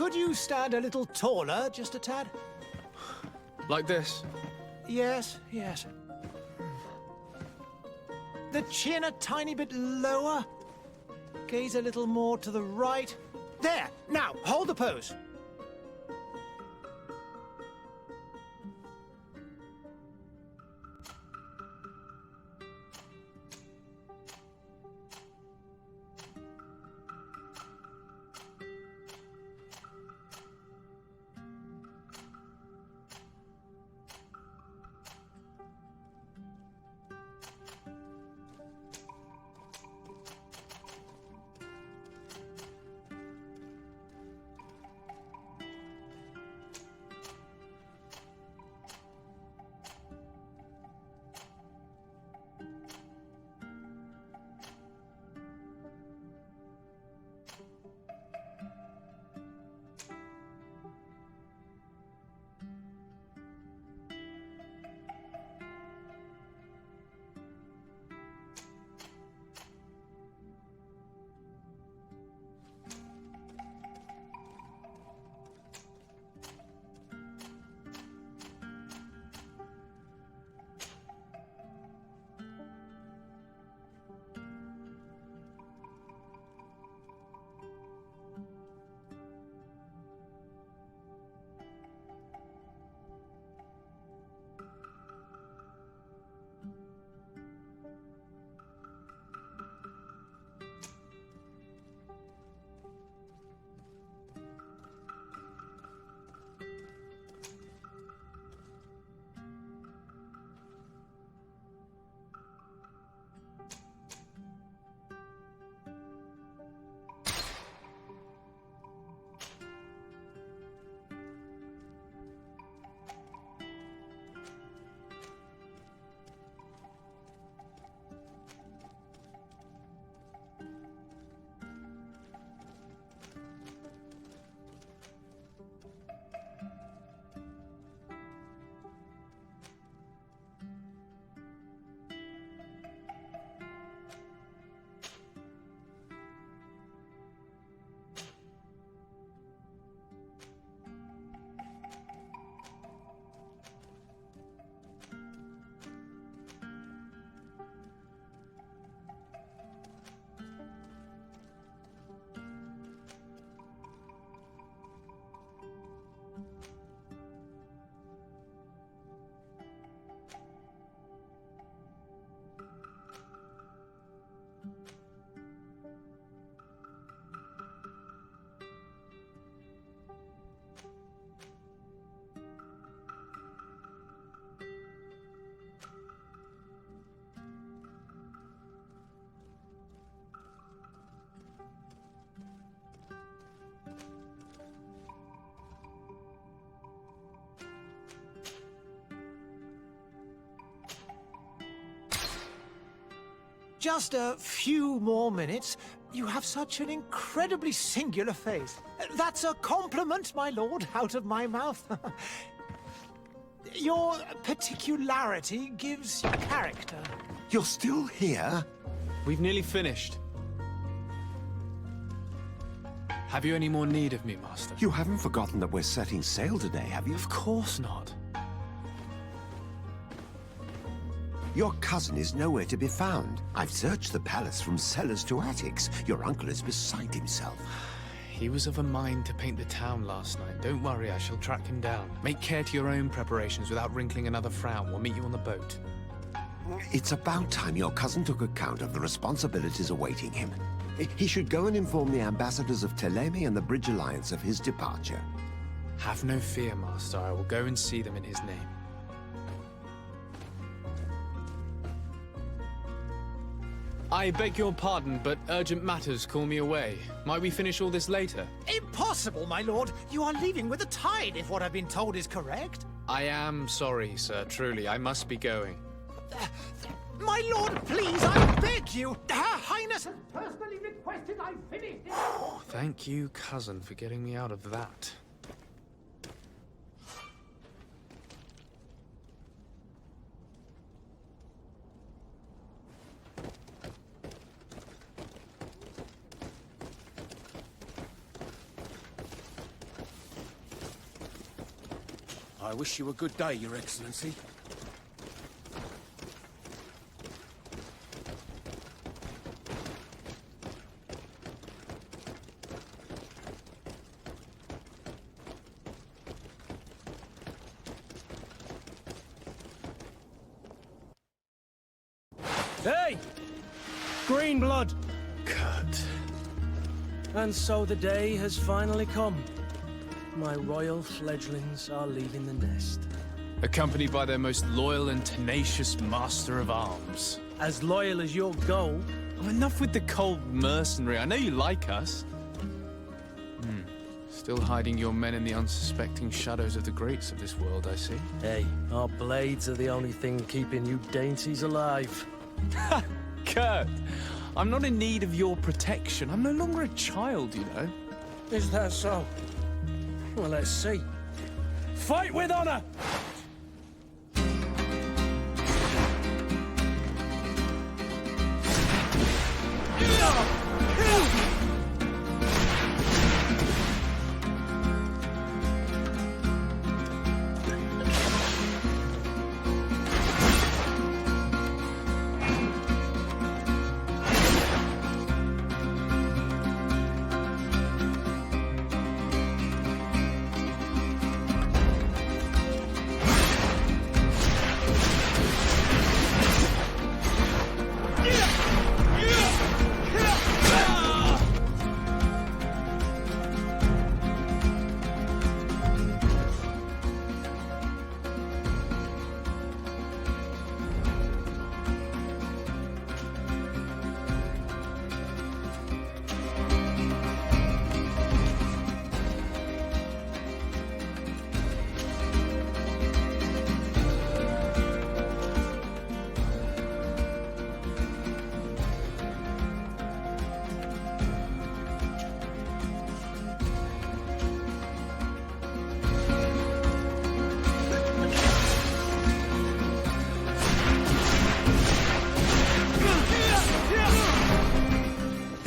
Could you stand a little taller, just a tad? Like this? Yes, yes. The chin a tiny bit lower. Gaze a little more to the right. There! Now, hold the pose. Just a few more minutes. You have such an incredibly singular face. That's a compliment, my lord, out of my mouth. Your particularity gives you character. You're still here? We've nearly finished. Have you any more need of me, Master? You haven't forgotten that we're setting sail today, have you? Of course not. Your cousin is nowhere to be found. I've searched the palace from cellars to attics. Your uncle is beside himself. He was of a mind to paint the town last night. Don't worry, I shall track him down. Make care to your own preparations without wrinkling another frown. We'll meet you on the boat. It's about time your cousin took account of the responsibilities awaiting him. He should go and inform the ambassadors of Teleme and the Bridge Alliance of his departure. Have no fear, Master. I will go and see them in his name. I beg your pardon, but urgent matters call me away. Might we finish all this later? Impossible, my lord. You are leaving with the tide, if what I've been told is correct. I am sorry, sir. Truly, I must be going. My lord, please, I beg you. Her Highness has personally requested I finish this. Thank you, cousin, for getting me out of that. I wish you a good day, Your Excellency. Hey! Green blood! Kurt. And so the day has finally come. My royal fledglings are leaving the nest. Accompanied by their most loyal and tenacious master of arms. As loyal as your goal. Oh, enough with the cold mercenary. I know you like us. Still hiding your men in the unsuspecting shadows of the greats of this world, I see. Hey, our blades are the only thing keeping you dainties alive. Kurt, I'm not in need of your protection. I'm no longer a child, you know. Is that so? Well, let's see. Fight with honor!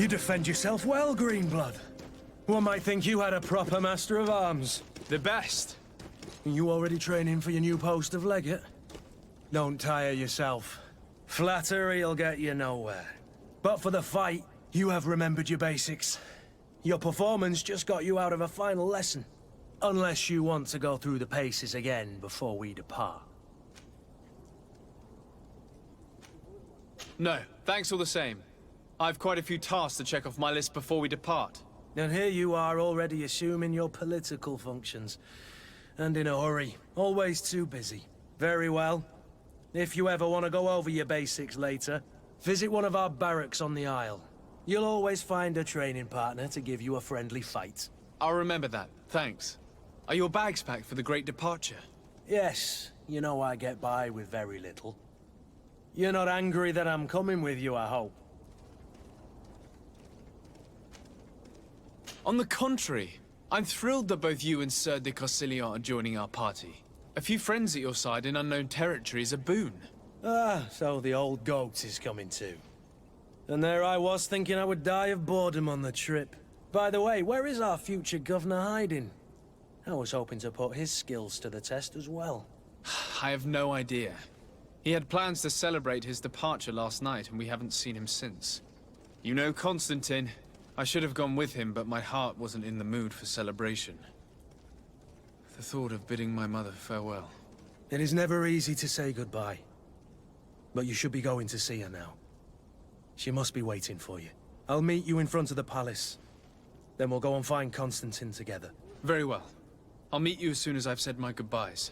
You defend yourself well, Greenblood. One might think you had a proper master of arms. The best. You already training for your new post of legate? Don't tire yourself. Flattery'll get you nowhere. But for the fight, you have remembered your basics. Your performance just got you out of a final lesson. Unless you want to go through the paces again before we depart. No, thanks all the same. I've quite a few tasks to check off my list before we depart. And here you are already assuming your political functions. And in a hurry. Always too busy. Very well. If you ever want to go over your basics later, visit one of our barracks on the Isle. You'll always find a training partner to give you a friendly fight. I'll remember that, thanks. Are your bags packed for the great departure? Yes, you know I get by with very little. You're not angry that I'm coming with you, I hope. On the contrary, I'm thrilled that both you and Sir de Corsilion are joining our party. A few friends at your side in unknown territory is a boon. Ah, so the old goat is coming too. And there I was thinking I would die of boredom on the trip. By the way, where is our future governor hiding? I was hoping to put his skills to the test as well. I have no idea. He had plans to celebrate his departure last night, and we haven't seen him since. You know Constantine. I should have gone with him, but my heart wasn't in the mood for celebration. The thought of bidding my mother farewell. It is never easy to say goodbye. But you should be going to see her now. She must be waiting for you. I'll meet you in front of the palace. Then we'll go and find Constantine together. Very well. I'll meet you as soon as I've said my goodbyes.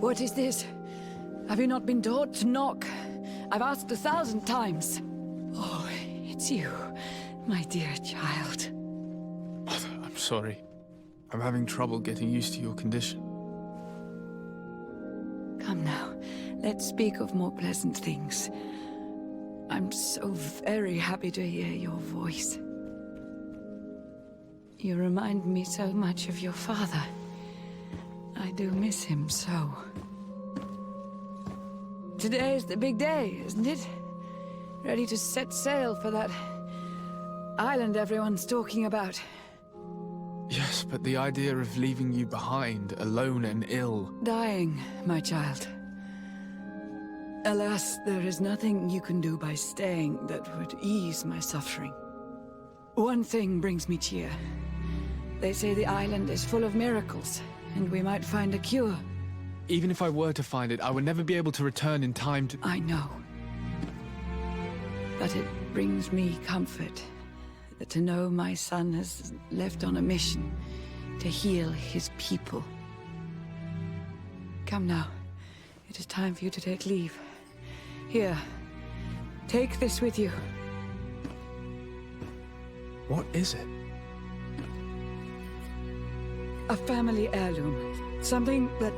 What is this? Have you not been taught to knock? I've asked 1,000 times. Oh, it's you, my dear child. Mother, I'm sorry. I'm having trouble getting used to your condition. Come now, let's speak of more pleasant things. I'm so very happy to hear your voice. You remind me so much of your father. I do miss him so. Today is the big day, isn't it? Ready to set sail for that island everyone's talking about. Yes, but the idea of leaving you behind, alone and ill... Dying, my child. Alas, there is nothing you can do by staying that would ease my suffering. One thing brings me cheer. They say the island is full of miracles, and we might find a cure. Even if I were to find it, I would never be able to return in time to... I know. But it brings me comfort to know my son has left on a mission to heal his people. Come now. It is time for you to take leave. Here, take this with you. What is it? A family heirloom. Something that...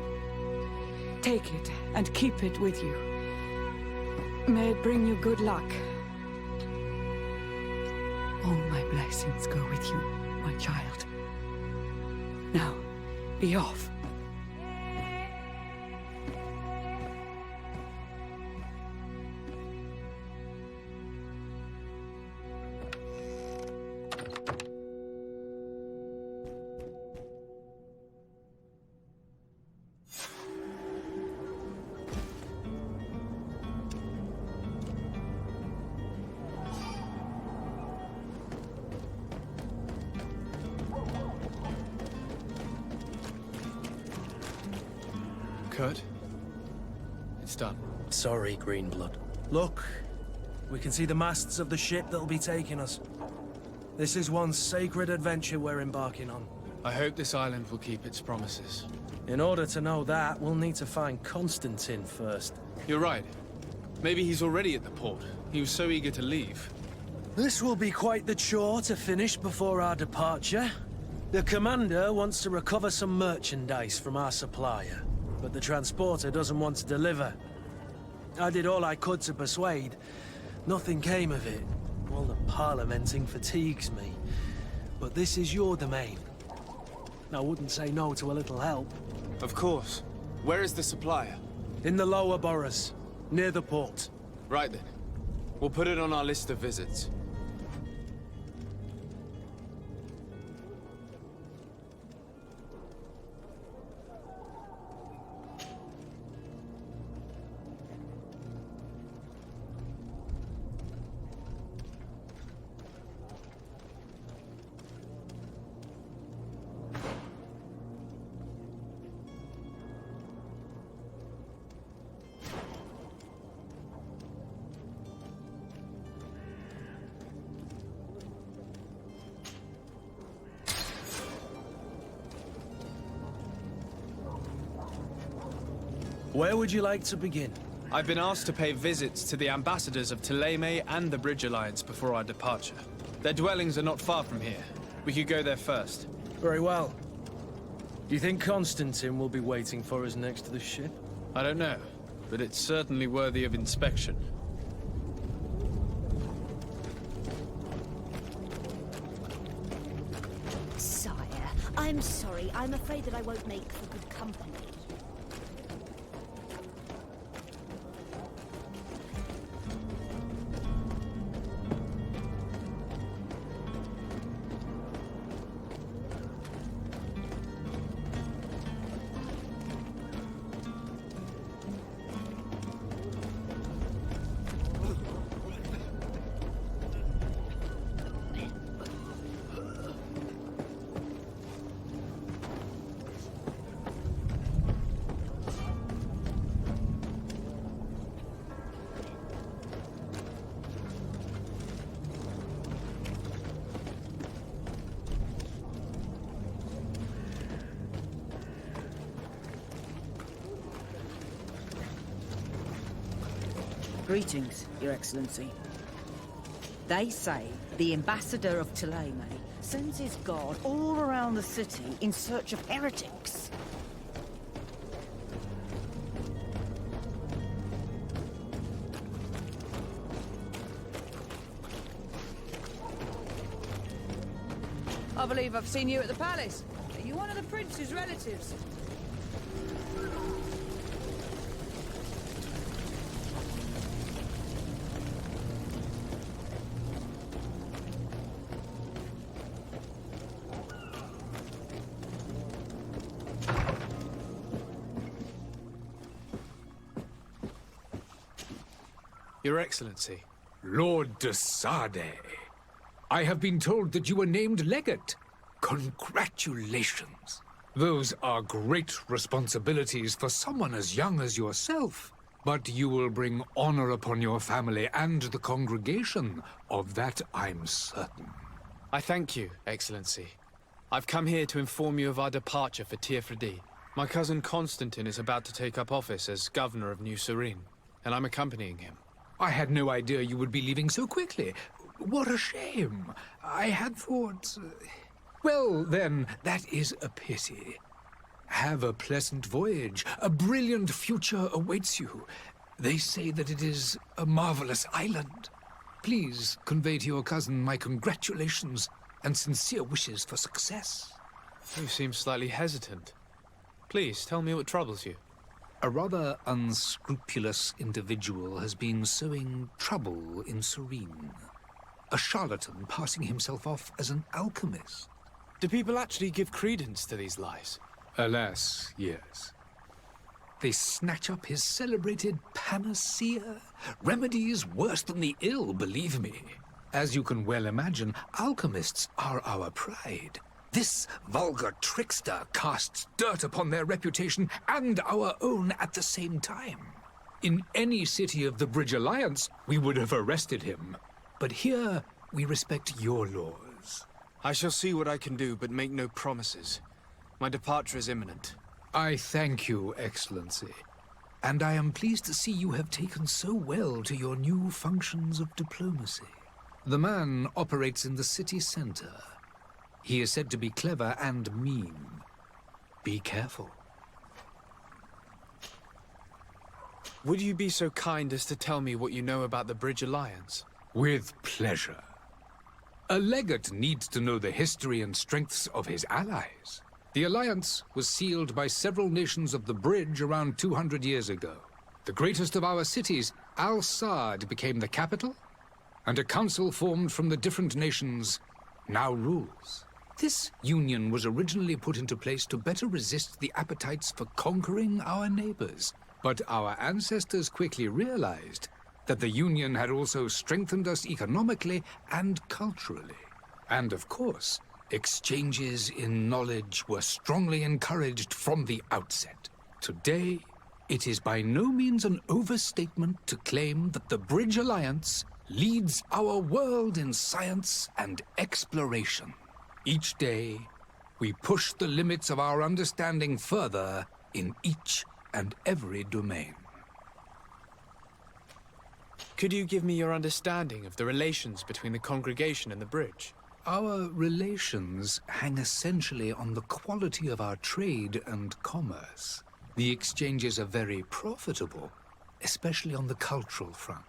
Take it and keep it with you. May it bring you good luck. All my blessings go with you, my child. Now, be off. Kurt? It's done. Sorry, Greenblood. Look, we can see the masts of the ship that'll be taking us. This is one sacred adventure we're embarking on. I hope this island will keep its promises. In order to know that, we'll need to find Constantine first. You're right. Maybe he's already at the port. He was so eager to leave. This will be quite the chore to finish before our departure. The commander wants to recover some merchandise from our supplier, but the transporter doesn't want to deliver. I did all I could to persuade. Nothing came of it. All the parliamenting fatigues me. But this is your domain. I wouldn't say no to a little help. Of course. Where is the supplier? In the lower boroughs, near the port. Right then. We'll put it on our list of visits. Where would you like to begin? I've been asked to pay visits to the ambassadors of Thélème and the Bridge Alliance before our departure. Their dwellings are not far from here. We could go there first. Very well. Do you think Constantine will be waiting for us next to the ship? I don't know, but it's certainly worthy of inspection. Sire, I'm sorry. I'm afraid that I won't make for good company. Greetings, Your Excellency. They say the ambassador of Thélème sends his guard all around the city in search of heretics. I believe I've seen you at the palace. Are you one of the prince's relatives? Your Excellency. Lord de Sade, I have been told that you were named legate. Congratulations. Those are great responsibilities for someone as young as yourself. But you will bring honor upon your family and the congregation. Of that I'm certain. I thank you, Excellency. I've come here to inform you of our departure for Tirfredi. My cousin Constantine is about to take up office as governor of New Serene, and I'm accompanying him. I had no idea you would be leaving so quickly. What a shame. I had thought... Well, then, that is a pity. Have a pleasant voyage. A brilliant future awaits you. They say that it is a marvelous island. Please convey to your cousin my congratulations and sincere wishes for success. You seem slightly hesitant. Please, tell me what troubles you. A rather unscrupulous individual has been sowing trouble in Serene. A charlatan passing himself off as an alchemist. Do people actually give credence to these lies? Alas, yes. They snatch up his celebrated panacea. Remedies worse than the ill, believe me. As you can well imagine, alchemists are our pride. This vulgar trickster casts dirt upon their reputation and our own at the same time. In any city of the Bridge Alliance, we would have arrested him. But here, we respect your laws. I shall see what I can do, but make no promises. My departure is imminent. I thank you, Excellency. And I am pleased to see you have taken so well to your new functions of diplomacy. The man operates in the city center. He is said to be clever and mean. Be careful. Would you be so kind as to tell me what you know about the Bridge Alliance? With pleasure. A legate needs to know the history and strengths of his allies. The alliance was sealed by several nations of the Bridge around 200 years ago. The greatest of our cities, Al-Sad, became the capital, and a council formed from the different nations now rules. This union was originally put into place to better resist the appetites for conquering our neighbors. But our ancestors quickly realized that the union had also strengthened us economically and culturally. And of course, exchanges in knowledge were strongly encouraged from the outset. Today, it is by no means an overstatement to claim that the Bridge Alliance leads our world in science and exploration. Each day, we push the limits of our understanding further in each and every domain. Could you give me your understanding of the relations between the congregation and the Bridge? Our relations hang essentially on the quality of our trade and commerce. The exchanges are very profitable, especially on the cultural front.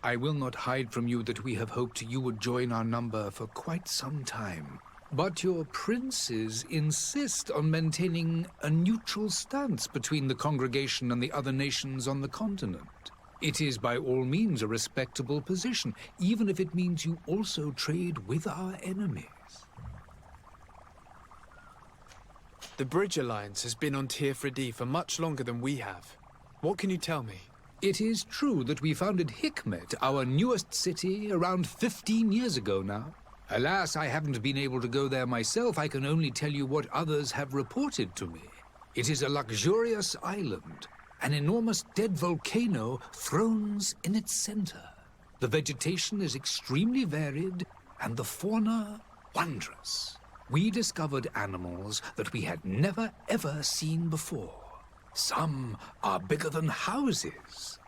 I will not hide from you that we have hoped you would join our number for quite some time. But your princes insist on maintaining a neutral stance between the congregation and the other nations on the continent. It is by all means a respectable position, even if it means you also trade with our enemies. The Bridge Alliance has been on Tirfredi for much longer than we have. What can you tell me? It is true that we founded Hikmet, our newest city, around 15 years ago now. Alas, I haven't been able to go there myself. I can only tell you what others have reported to me. It is a luxurious island. An enormous dead volcano thrones in its center. The vegetation is extremely varied, and the fauna wondrous. We discovered animals that we had never ever seen before. Some are bigger than houses.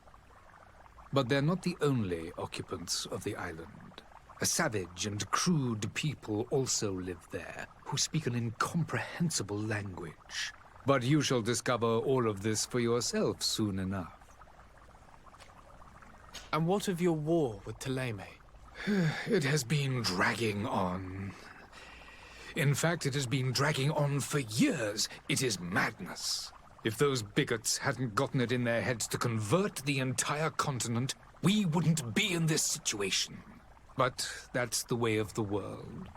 But they're not the only occupants of the island. A savage and crude people also live there, who speak an incomprehensible language. But you shall discover all of this for yourself soon enough. And what of your war with Thélème? It has been dragging on. In fact, it has been dragging on for years. It is madness. If those bigots hadn't gotten it in their heads to convert the entire continent, we wouldn't be in this situation. But that's the way of the world.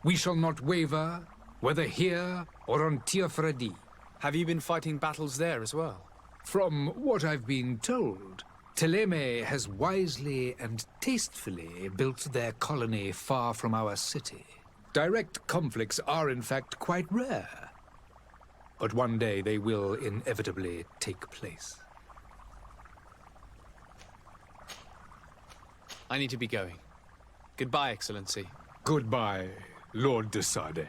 We shall not waver, whether here or on Tiafredi. Have you been fighting battles there as well? From what I've been told, Thélème has wisely and tastefully built their colony far from our city. Direct conflicts are in fact quite rare. But one day they will inevitably take place. I need to be going. Goodbye, Excellency. Goodbye, Lord de Sade.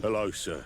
Hello, sir.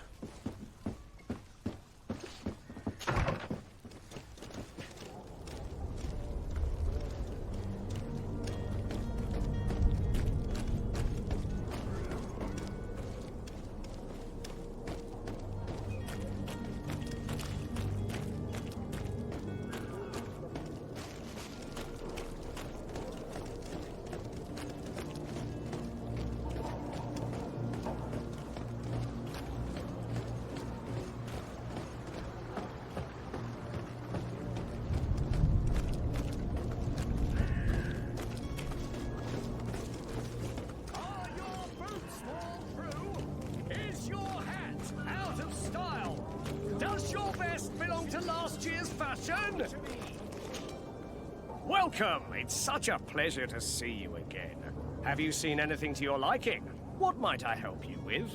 Welcome! It's such a pleasure to see you again. Have you seen anything to your liking? What might I help you with?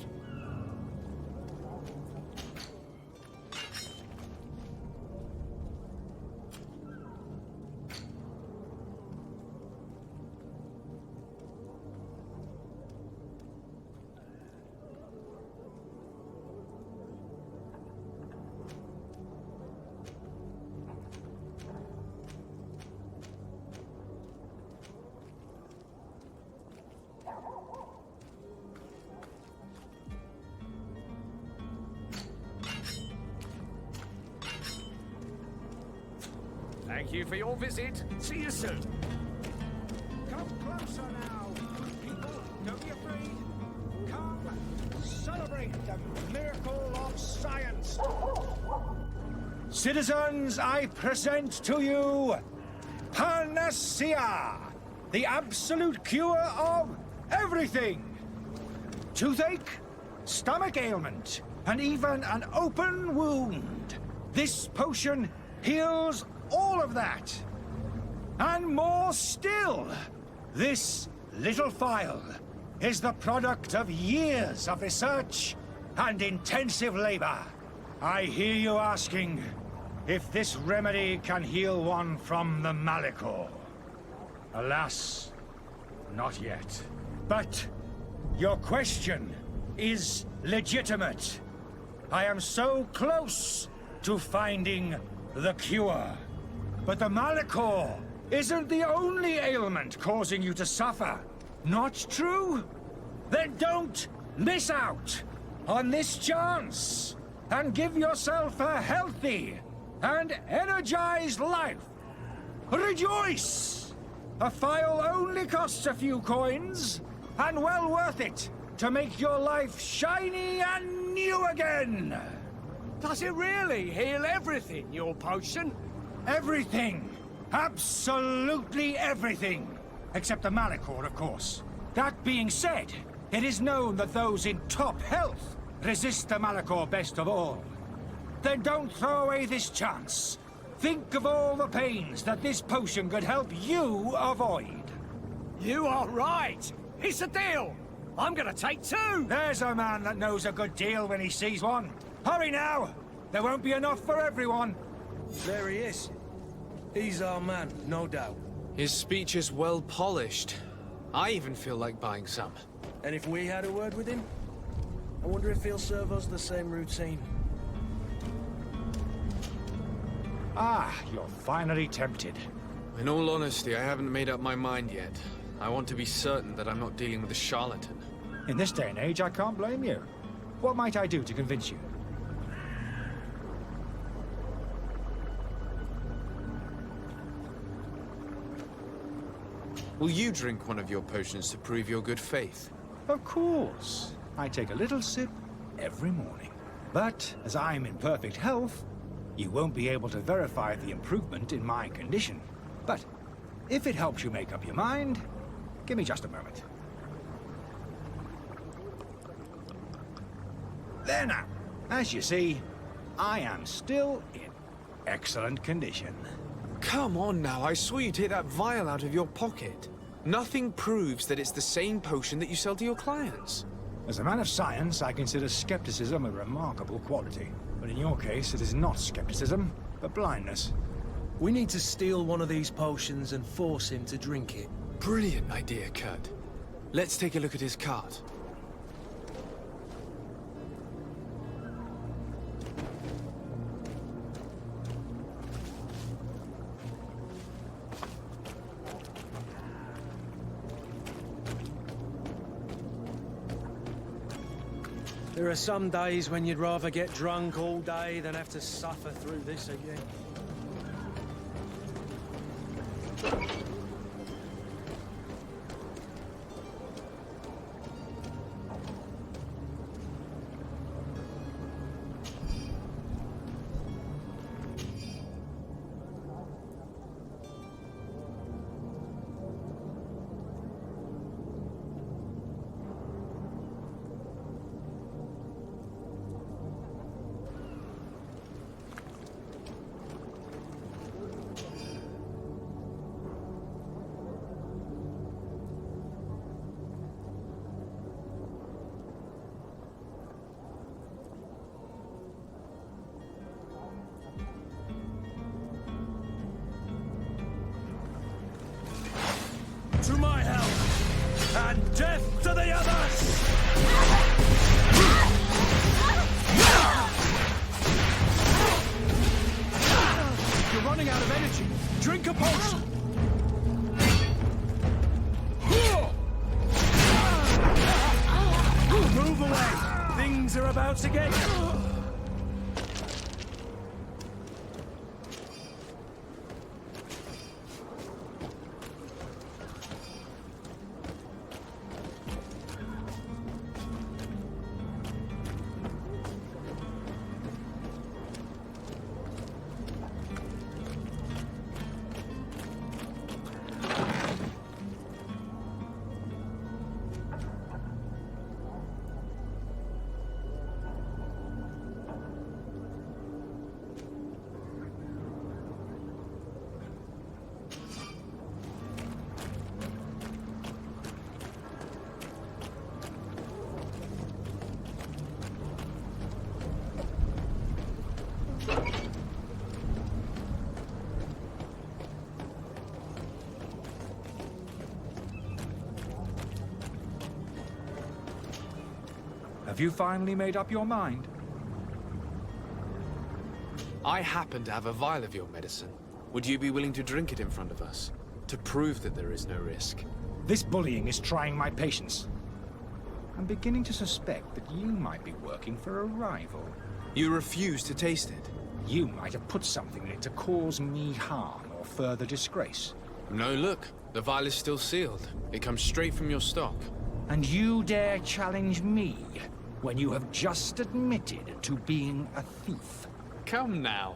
Thank you for your visit. See you soon. Come closer now, people. Don't be afraid. Come, celebrate the miracle of science. Citizens, I present to you Panacea, the absolute cure of everything. Toothache, stomach ailment, and even an open wound. This potion heals all of that. And more still. This little phial is the product of years of research and intensive labor. I hear you asking if this remedy can heal one from the Malicor. Alas, not yet. But your question is legitimate. I am so close to finding the cure. But the Malicor isn't the only ailment causing you to suffer. Not true? Then don't miss out on this chance and give yourself a healthy and energized life. Rejoice! A phial only costs a few coins, and well worth it to make your life shiny and new again. Does it really heal everything, your potion? Everything. Absolutely everything. Except the Malicor, of course. That being said, it is known that those in top health resist the Malicor best of all. Then don't throw away this chance. Think of all the pains that this potion could help you avoid. You are right. It's a deal. I'm gonna take two. There's a man that knows a good deal when he sees one. Hurry now. There won't be enough for everyone. There he is. He's our man, no doubt. His speech is well polished. I even feel like buying some. And if we had a word with him? I wonder if he'll serve us the same routine. Ah, you're finally tempted. In all honesty, I haven't made up my mind yet. I want to be certain that I'm not dealing with a charlatan. In this day and age, I can't blame you. What might I do to convince you? Will you drink one of your potions to prove your good faith? Of course. I take a little sip every morning. But as I'm in perfect health, you won't be able to verify the improvement in my condition. But if it helps you make up your mind, give me just a moment. There now. As you see, I am still in excellent condition. Come on now, I swear you take that vial out of your pocket. Nothing proves that it's the same potion that you sell to your clients. As a man of science, I consider skepticism a remarkable quality. But in your case, it is not skepticism, but blindness. We need to steal one of these potions and force him to drink it. Brilliant idea, Kurt. Let's take a look at his cart. There are some days when you'd rather get drunk all day than have to suffer through this again. To my help, and death to the others! You're running out of energy. Drink a potion. Move away. Things are about to get... Have you finally made up your mind? I happen to have a vial of your medicine. Would you be willing to drink it in front of us? To prove that there is no risk? This bullying is trying my patience. I'm beginning to suspect that you might be working for a rival. You refuse to taste it? You might have put something in it to cause me harm or further disgrace. No, look. The vial is still sealed. It comes straight from your stock. And you dare challenge me when you have just admitted to being a thief? Come now.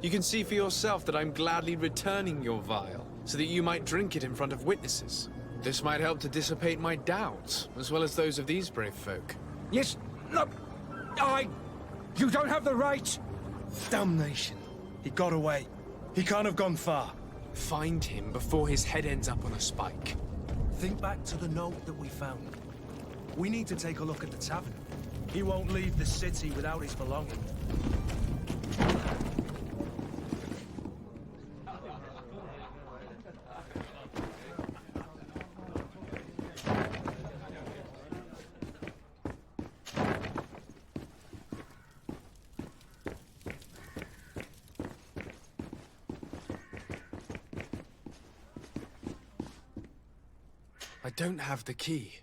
You can see for yourself that I'm gladly returning your vial, so that you might drink it in front of witnesses. This might help to dissipate my doubts, as well as those of these brave folk. Yes, no, you don't have the right! Damnation. He got away. He can't have gone far. Find him before his head ends up on a spike. Think back to the note that we found. We need to take a look at the tavern. He won't leave the city without his belongings. I don't have the key.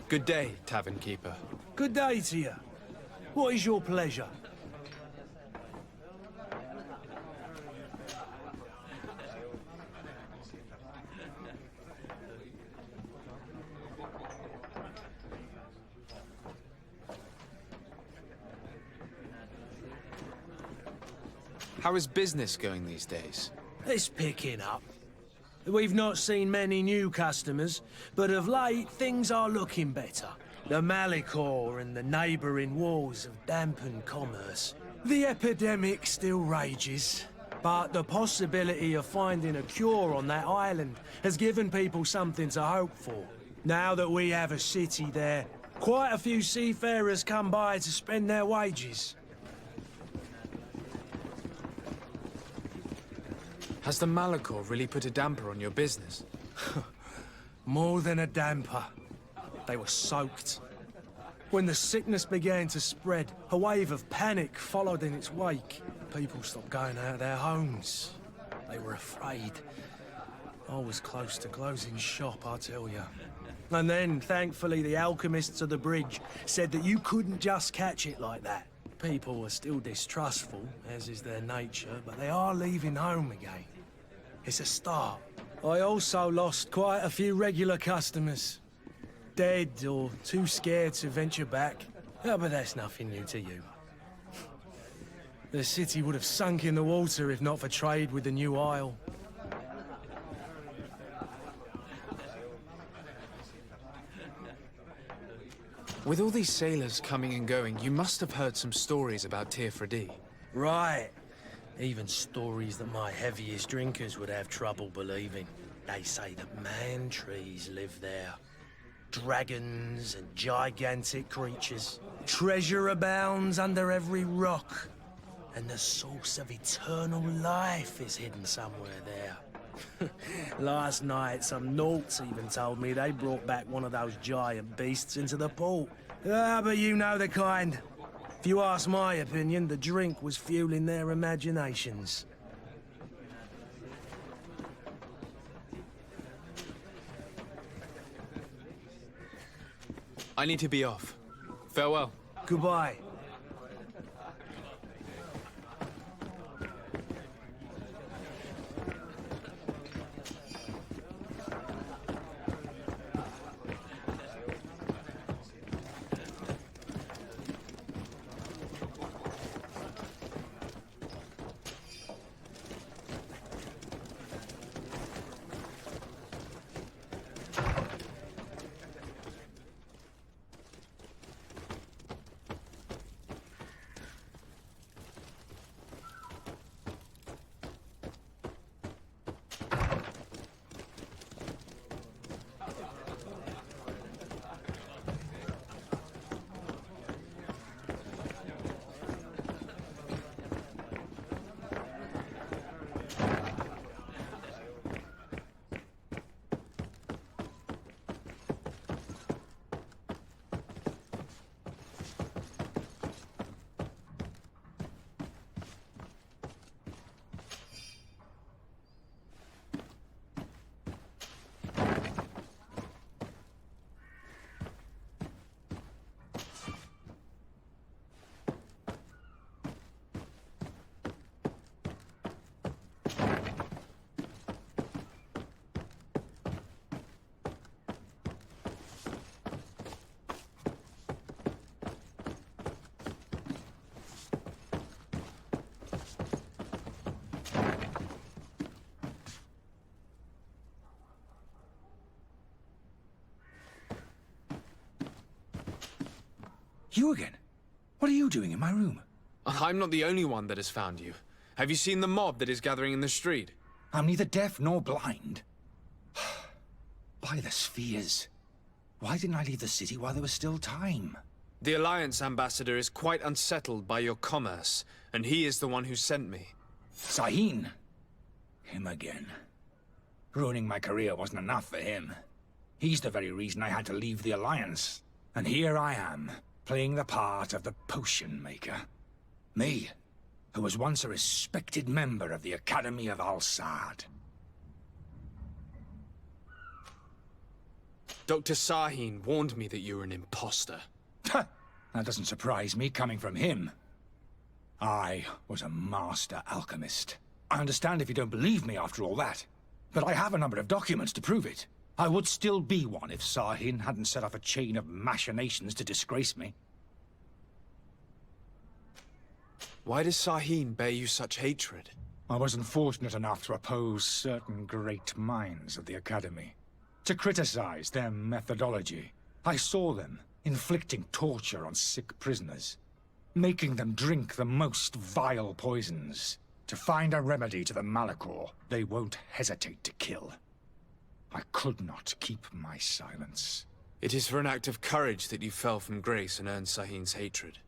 Good day, tavern keeper. Good day to you. What is your pleasure? How is business going these days? It's picking up. We've not seen many new customers, but of late things are looking better. The Malicor and the neighbouring wars have dampened commerce. The epidemic still rages, but the possibility of finding a cure on that island has given people something to hope for. Now that we have a city there, quite a few seafarers come by to spend their wages. Has the Malicor really put a damper on your business? More than a damper. They were soaked. When the sickness began to spread, a wave of panic followed in its wake. People stopped going out of their homes. They were afraid. I was close to closing shop, I tell you. And then, thankfully, the alchemists of the bridge said that you couldn't just catch it like that. People are still distrustful, as is their nature, but they are leaving home again. It's a start. I also lost quite a few regular customers. Dead or too scared to venture back. Oh, but that's nothing new to you. The city would have sunk in the water if not for trade with the new isle. With all these sailors coming and going, you must have heard some stories about Tirfredi. Right. Even stories that my heaviest drinkers would have trouble believing. They say that man-trees live there. Dragons and gigantic creatures. Treasure abounds under every rock. And the source of eternal life is hidden somewhere there. Last night, some Nauts even told me they brought back one of those giant beasts into the port. Ah, but you know the kind. If you ask my opinion, the drink was fueling their imaginations. I need to be off. Farewell. Goodbye. You again? What are you doing in my room? I'm not the only one that has found you. Have you seen the mob that is gathering in the street? I'm neither deaf nor blind. By the spheres. Why didn't I leave the city while there was still time? The Alliance ambassador is quite unsettled by your commerce, and he is the one who sent me. Sahin? Him again. Ruining my career wasn't enough for him. He's the very reason I had to leave the Alliance. And here I am, playing the part of the potion maker. Me, who was once a respected member of the Academy of Al-Sad. Dr. Sahin warned me that you were an imposter. That doesn't surprise me, coming from him. I was a master alchemist. I understand if you don't believe me after all that, but I have a number of documents to prove it. I would still be one if Sahin hadn't set off a chain of machinations to disgrace me. Why does Sahin bear you such hatred? I wasn't fortunate enough to oppose certain great minds of the Academy. To criticize their methodology. I saw them inflicting torture on sick prisoners, making them drink the most vile poisons. To find a remedy to the Malachor they won't hesitate to kill. I could not keep my silence. It is for an act of courage that you fell from grace and earned Sahin's hatred.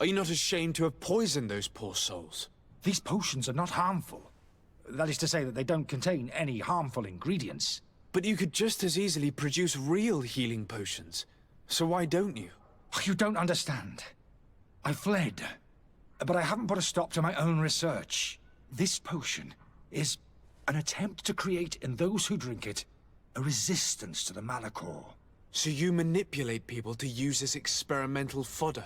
Are you not ashamed to have poisoned those poor souls? These potions are not harmful. That is to say that they don't contain any harmful ingredients. But you could just as easily produce real healing potions. So why don't you? You don't understand. I fled. But I haven't put a stop to my own research. This potion is an attempt to create in those who drink it a resistance to the Malachor. So you manipulate people to use as experimental fodder?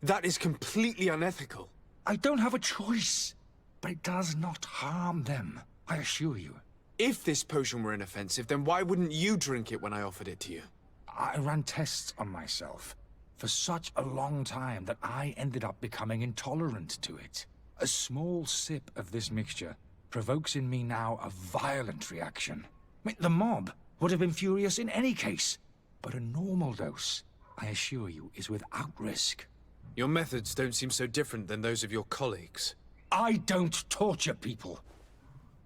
That is completely unethical. I don't have a choice, but it does not harm them, I assure you. If this potion were inoffensive, then why wouldn't you drink it when I offered it to you? I ran tests on myself for such a long time that I ended up becoming intolerant to it. A small sip of this mixture provokes in me now a violent reaction. I mean, the mob would have been furious in any case, but a normal dose, I assure you, is without risk. Your methods don't seem so different than those of your colleagues. I don't torture people.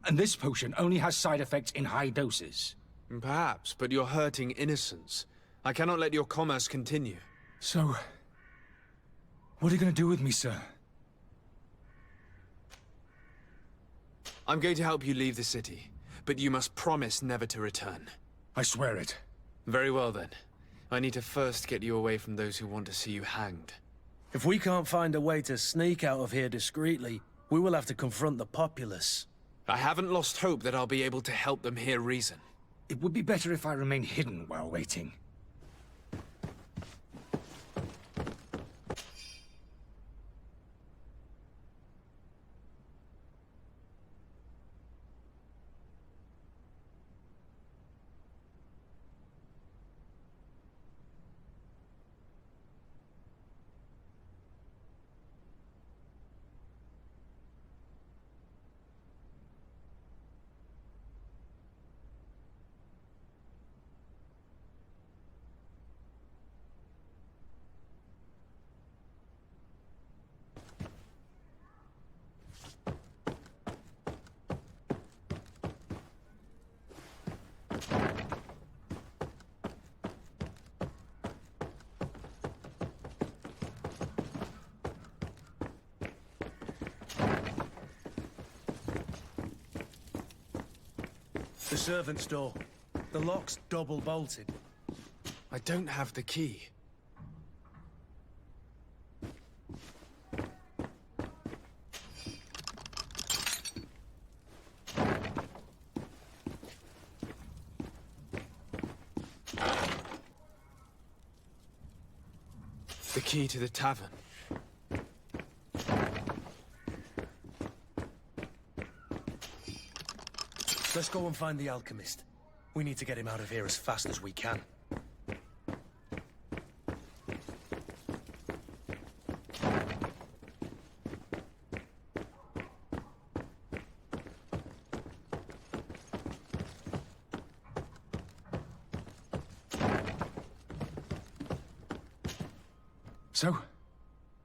And this potion only has side effects in high doses. Perhaps, but you're hurting innocents. I cannot let your commerce continue. So, what are you going to do with me, sir? I'm going to help you leave the city, but you must promise never to return. I swear it. Very well then. I need to first get you away from those who want to see you hanged. If we can't find a way to sneak out of here discreetly, we will have to confront the populace. I haven't lost hope that I'll be able to help them hear reason. It would be better if I remain hidden while waiting. The servant's door. The lock's double bolted. I don't have the key. The key to the tavern. Let's go and find the alchemist. We need to get him out of here as fast as we can. So,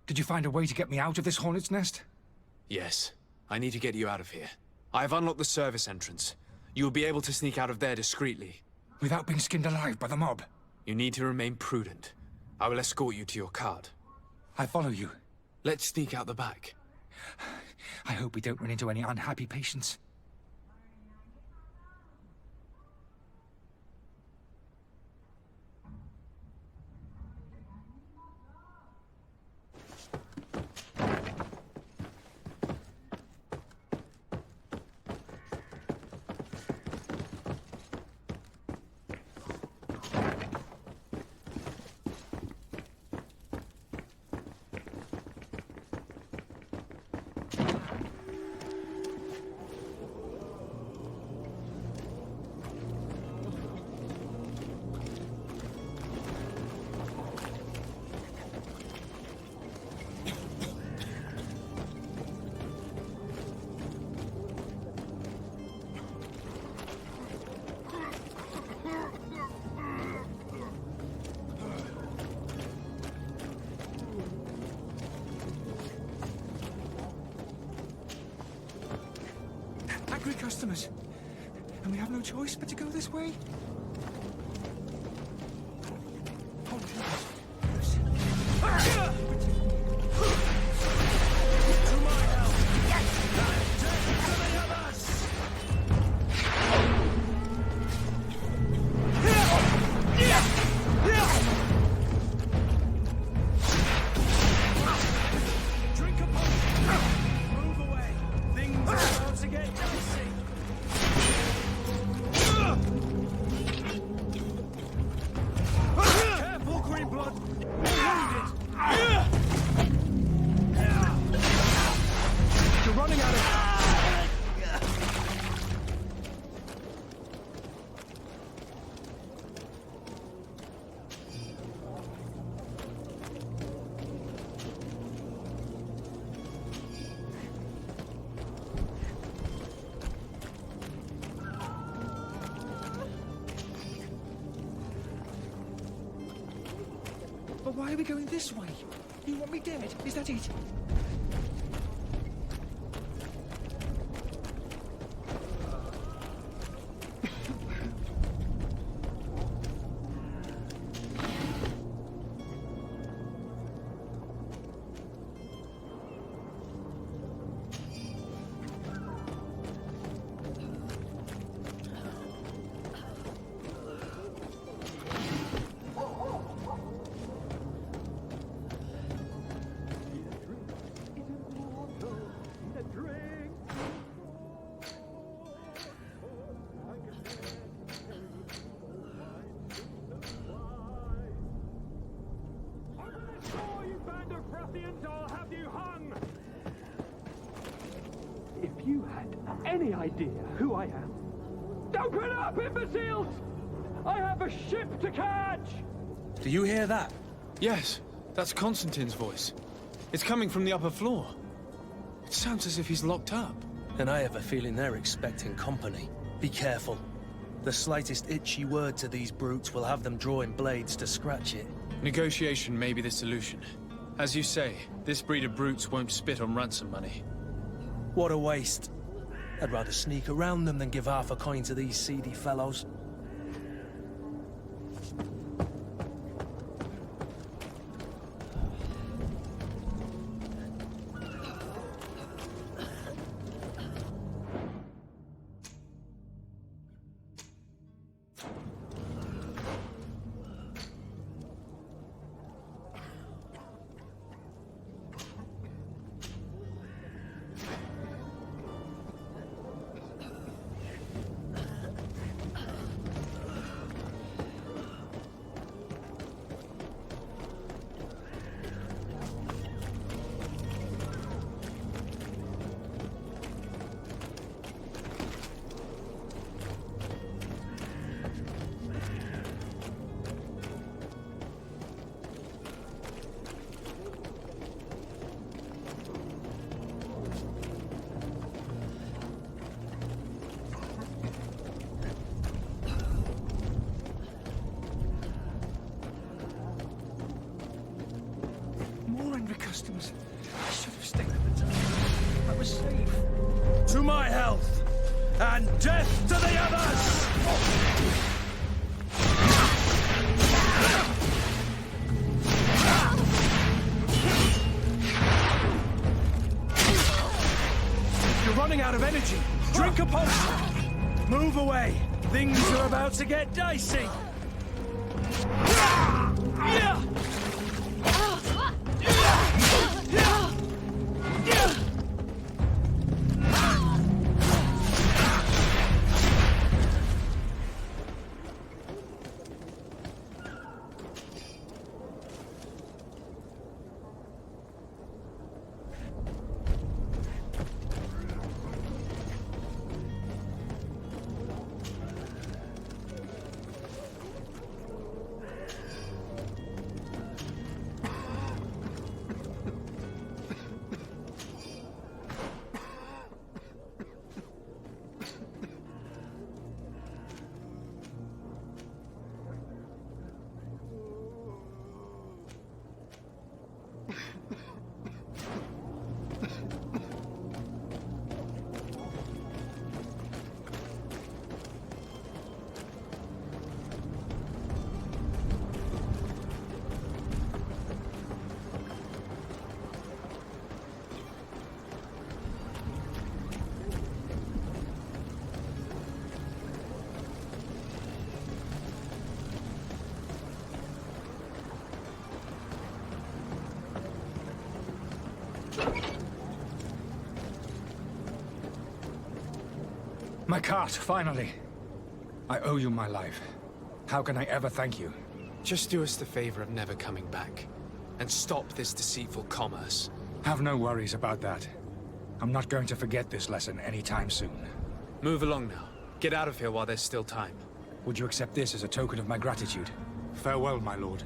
did you find a way to get me out of this hornet's nest? Yes. I need to get you out of here. I have unlocked the service entrance. You will be able to sneak out of there discreetly. without being skinned alive by the mob. You need to remain prudent. I will escort you to your cart. I follow you. Let's sneak out the back. I hope we don't run into any unhappy patients. Angry customers. And we have no choice but to go this way? Hold it. To my help! And death to the others! Drink a potion! Move away! Things are about to get dicey! Careful, Greenblood! You're running out of... But why are we going this way? You want me dead? Is that it? If you had any idea who I am... Open up, imbeciles! I have a ship to catch! Do you hear that? Yes, that's Constantine's voice. It's coming from the upper floor. It sounds as if he's locked up. And I have a feeling they're expecting company. Be careful. The slightest itchy word to these brutes will have them drawing blades to scratch it. Negotiation may be the solution. As you say, this breed of brutes won't spit on ransom money. What a waste. I'd rather sneak around them than give half a coin to these seedy fellows. Customers. I should have stayed at the time. I was safe. To my health, and death to the others! a potion! Move away! Things are about to get dicey! My cart, finally. I owe you my life. How can I ever thank you? Just do us the favor of never coming back. And stop this deceitful commerce. Have no worries about that. I'm not going to forget this lesson anytime soon. Move along now. Get out of here while there's still time. Would you accept this as a token of my gratitude? Farewell, my lord.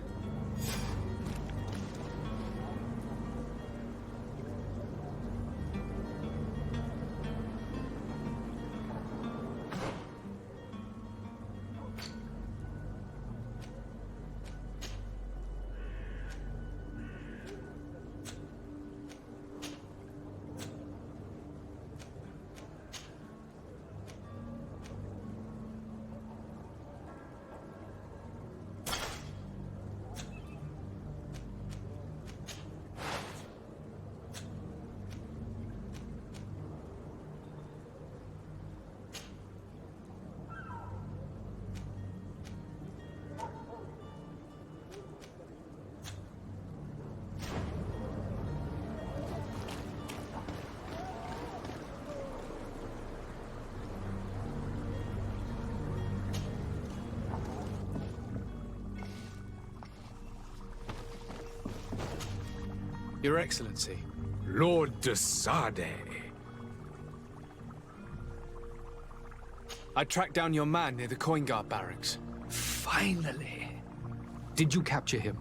Your Excellency. Lord de Sade. I tracked down your man near the Coin Guard barracks. Finally. Did you capture him?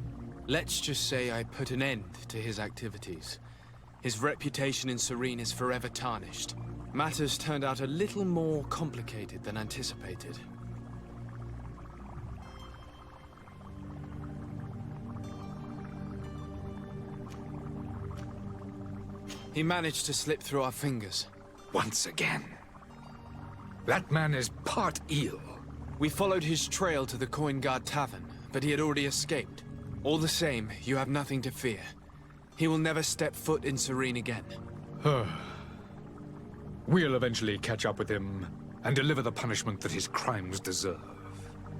Let's just say I put an end to his activities. His reputation in Serene is forever tarnished. Matters turned out a little more complicated than anticipated. He managed to slip through our fingers. Once again. That man is part eel. We followed his trail to the Coin Guard Tavern, but he had already escaped. All the same, you have nothing to fear. He will never step foot in Serene again. We'll eventually catch up with him and deliver the punishment that his crimes deserve.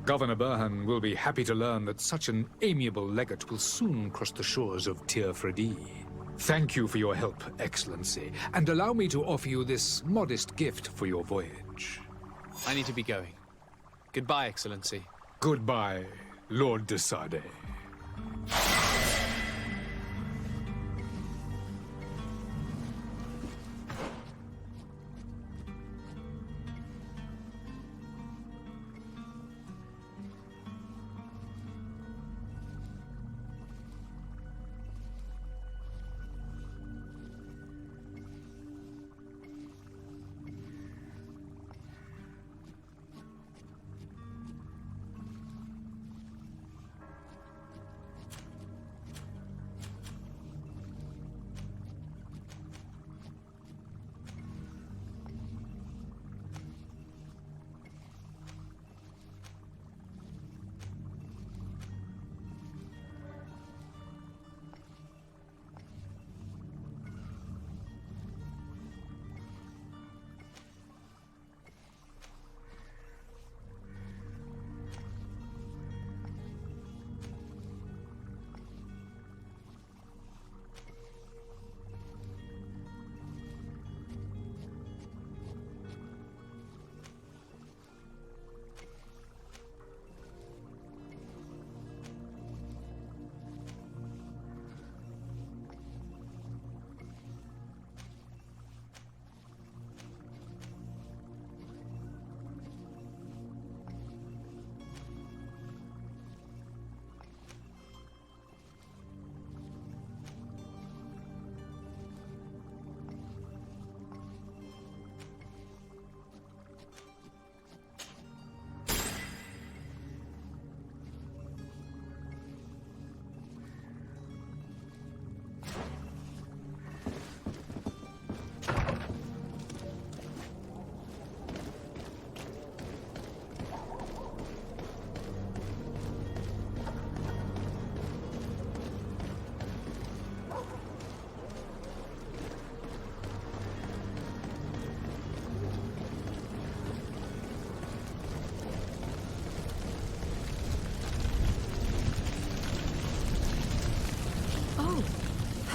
Governor Burhan will be happy to learn that such an amiable legate will soon cross the shores of Tir Fredi. Thank you for your help, Excellency, and allow me to offer you this modest gift for your voyage. I need to be going. Goodbye, Excellency. Goodbye, Lord de Sade.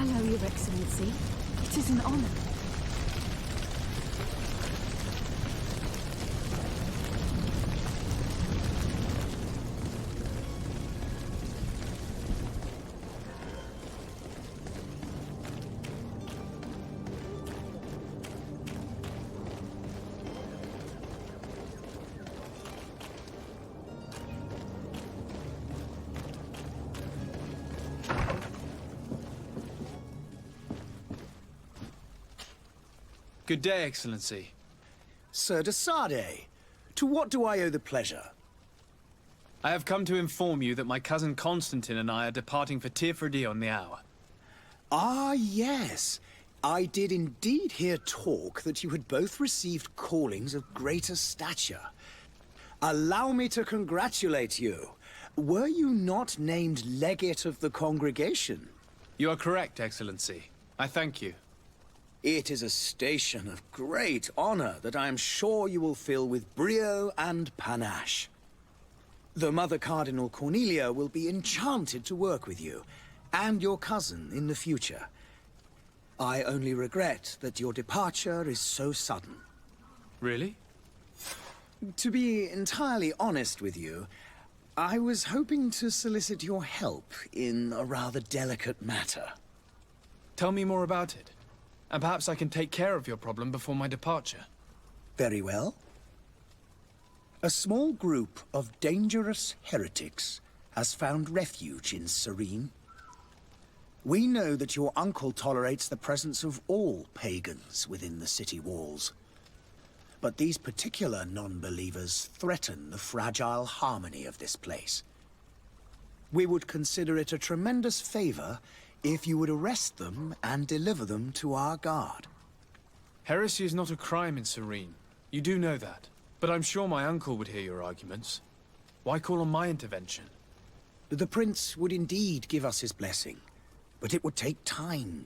Hello, Your Excellency. It is an honor. Good day, Excellency. Sir de Sade, to what do I owe the pleasure? I have come to inform you that my cousin Constantine and I are departing for Tirfredi on the hour. Ah, yes. I did indeed hear talk that you had both received callings of greater stature. Allow me to congratulate you. Were you not named legate of the congregation? You are correct, Excellency. I thank you. It is a station of great honor that I am sure you will fill with brio and panache. The Mother Cardinal Cornelia will be enchanted to work with you, and your cousin in the future. I only regret that your departure is so sudden. Really? To be entirely honest with you, I was hoping to solicit your help in a rather delicate matter. Tell me more about it. And perhaps I can take care of your problem before my departure. Very well. A small group of dangerous heretics has found refuge in Serene. We know that your uncle tolerates the presence of all pagans within the city walls. But these particular non-believers threaten the fragile harmony of this place. We would consider it a tremendous favor if you would arrest them and deliver them to our guard. Heresy is not a crime in Serene. You do know that. But I'm sure my uncle would hear your arguments. Why call on my intervention? The Prince would indeed give us his blessing, but it would take time.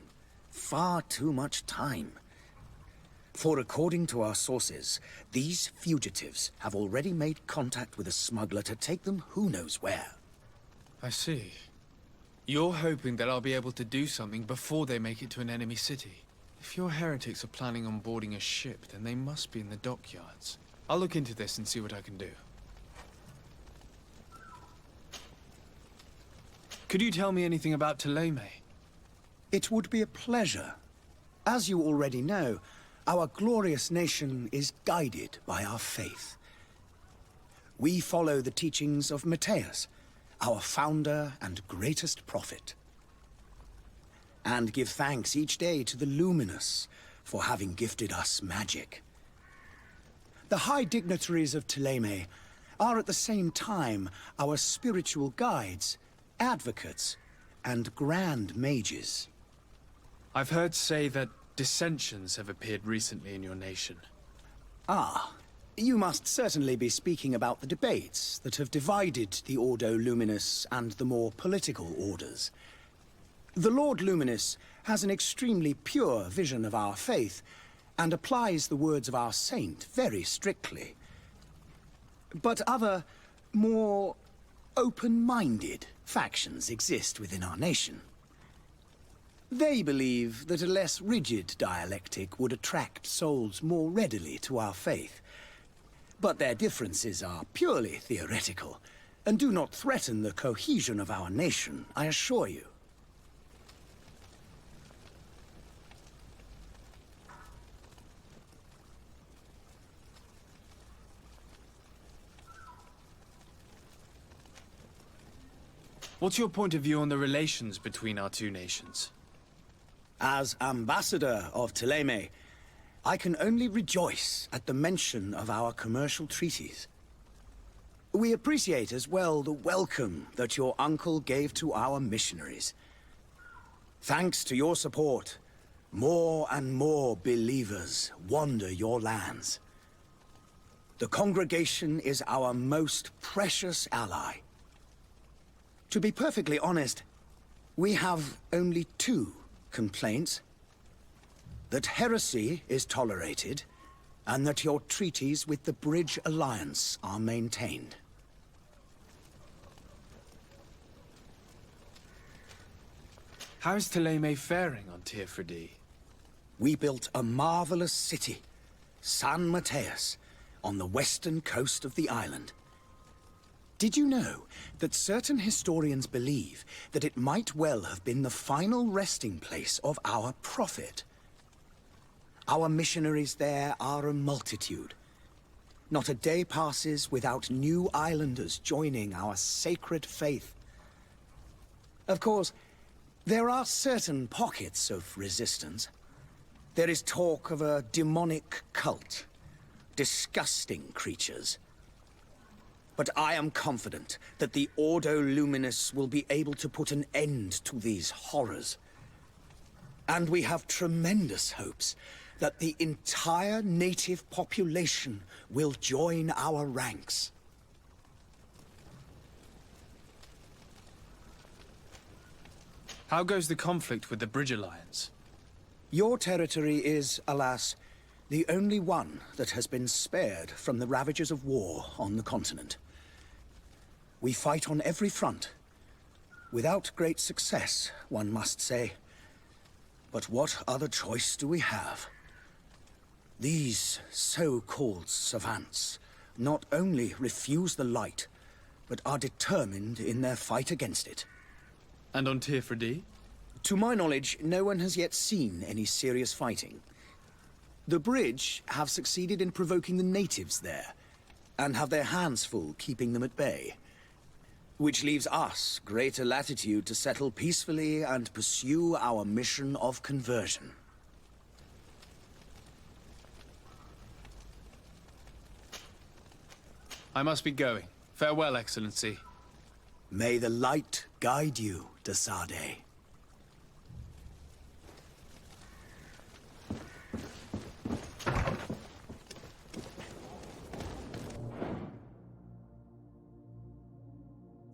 Far too much time. For according to our sources, these fugitives have already made contact with a smuggler to take them who knows where. I see. You're hoping that I'll be able to do something before they make it to an enemy city. If your heretics are planning on boarding a ship, then they must be in the dockyards. I'll look into this and see what I can do. Could you tell me anything about Thélème? It would be a pleasure. As you already know, our glorious nation is guided by our faith. We follow the teachings of Matthias, our founder and greatest prophet, and give thanks each day to the Luminous for having gifted us magic. The high dignitaries of Thélème are at the same time our spiritual guides, advocates, and grand mages. I've heard say that dissensions have appeared recently in your nation. Ah. You must certainly be speaking about the debates that have divided the Ordo Luminous and the more political orders. The Lord Luminous has an extremely pure vision of our faith and applies the words of our saint very strictly. But other, more open-minded factions exist within our nation. They believe that a less rigid dialectic would attract souls more readily to our faith. But their differences are purely theoretical, and do not threaten the cohesion of our nation, I assure you. What's your point of view on the relations between our two nations? As ambassador of Thélème, I can only rejoice at the mention of our commercial treaties. We appreciate as well the welcome that your uncle gave to our missionaries. Thanks to your support, more and more believers wander your lands. The congregation is our most precious ally. To be perfectly honest, we have only two complaints. That heresy is tolerated, and that your treaties with the Bridge Alliance are maintained. How's Thélème faring on Teofridi? We built a marvelous city, San Mateus, on the western coast of the island. Did you know that certain historians believe that it might well have been the final resting place of our prophet? Our missionaries there are a multitude. Not a day passes without new islanders joining our sacred faith. Of course, there are certain pockets of resistance. There is talk of a demonic cult, disgusting creatures. But I am confident that the Ordo Luminous will be able to put an end to these horrors. And we have tremendous hopes that the entire native population will join our ranks. How goes the conflict with the Bridge Alliance? Your territory is, alas, the only one that has been spared from the ravages of war on the continent. We fight on every front. Without great success, one must say. But what other choice do we have? These so-called savants not only refuse the light, but are determined in their fight against it. And on Teofridi? To my knowledge, no one has yet seen any serious fighting. The Bridge have succeeded in provoking the natives there, and have their hands full keeping them at bay. Which leaves us greater latitude to settle peacefully and pursue our mission of conversion. I must be going. Farewell, Excellency. May the light guide you, de Sade.